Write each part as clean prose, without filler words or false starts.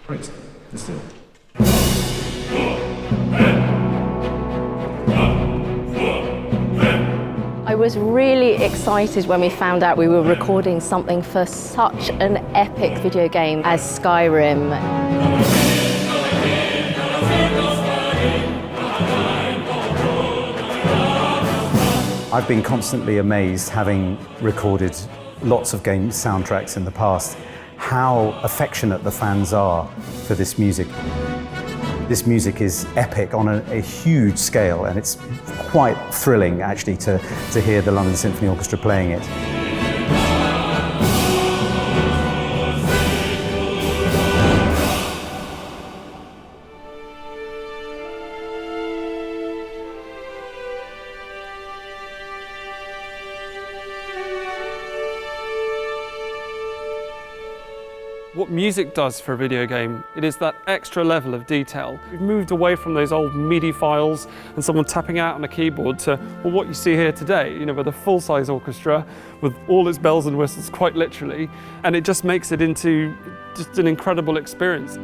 Great, let's do it. I was really excited when we found out we were recording something for such an epic video game as Skyrim. I've been constantly amazed, having recorded lots of game soundtracks in the past, how affectionate the fans are for this music. This music is epic on a huge scale, and it's quite thrilling actually to hear the London Symphony Orchestra playing it. What music does for a video game, it is that extra level of detail. We've moved away from those old MIDI files and someone tapping out on a keyboard to, well, what you see here today, with a full-size orchestra with all its bells and whistles, quite literally, and it just makes it into just an incredible experience.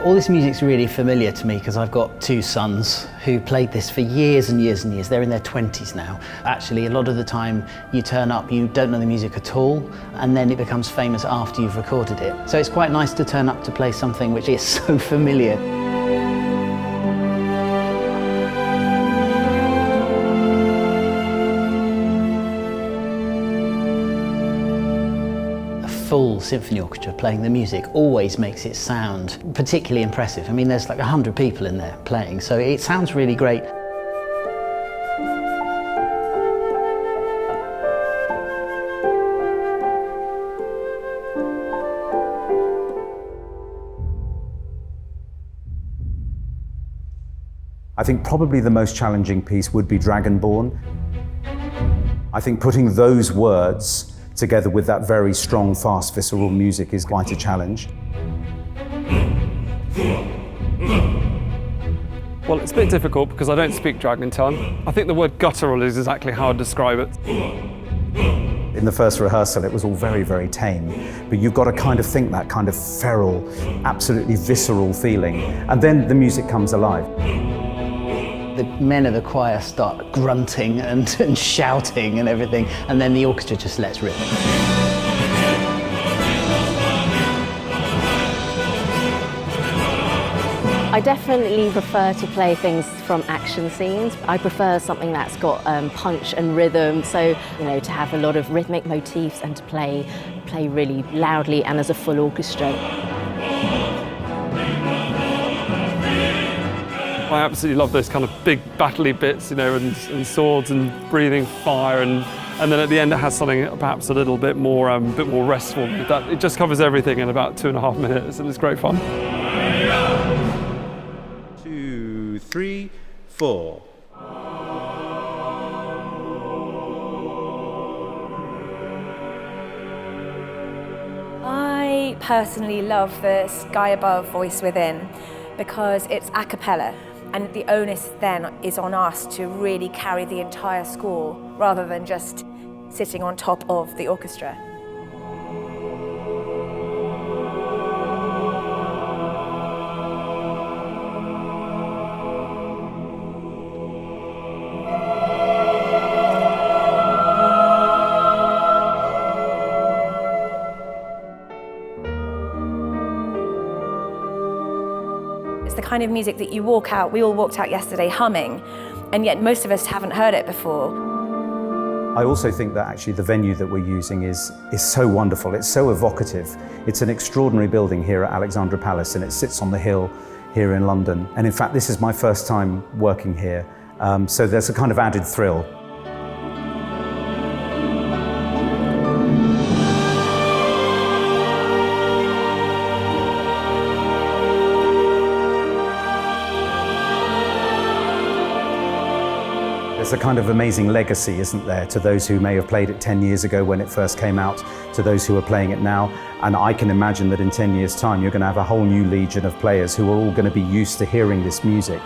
All this music's really familiar to me because I've got two sons who played this for years and years and years. They're in their 20s now. Actually, a lot of the time you turn up, you don't know the music at all, and then it becomes famous after you've recorded it. So it's quite nice to turn up to play something which is so familiar. Full symphony orchestra playing the music always makes it sound particularly impressive. I mean, there's like 100 people in there playing, so it sounds really great. I think probably the most challenging piece would be Dragonborn. I think putting those words together with that very strong, fast, visceral music is quite a challenge. Well, it's a bit difficult because I don't speak Dragon tongue. I think the word guttural is exactly how I'd describe it. In the first rehearsal, it was all very, very tame, but you've got to kind of think that kind of feral, absolutely visceral feeling, and then the music comes alive. The men of the choir start grunting and shouting and everything, and then the orchestra just lets rip. I definitely prefer to play things from action scenes. I prefer something that's got punch and rhythm, so to have a lot of rhythmic motifs and to play really loudly and as a full orchestra. I absolutely love those kind of big battle-y bits, and swords and breathing fire, and then at the end it has something perhaps a little bit more restful. It just covers everything in about 2.5 minutes, and it's great fun. 2, 3, 4. I personally love the Sky Above, Voice Within because it's a cappella. And the onus then is on us to really carry the entire score rather than just sitting on top of the orchestra. It's the kind of music that you walk out, we all walked out yesterday humming, and yet most of us haven't heard it before. I also think that actually the venue that we're using is so wonderful, it's so evocative. It's an extraordinary building here at Alexandra Palace, and it sits on the hill here in London. And in fact, this is my first time working here, so there's a kind of added thrill. There's a kind of amazing legacy, isn't there, to those who may have played it 10 years ago when it first came out, to those who are playing it now. And I can imagine that in 10 years' time, you're going to have a whole new legion of players who are all going to be used to hearing this music.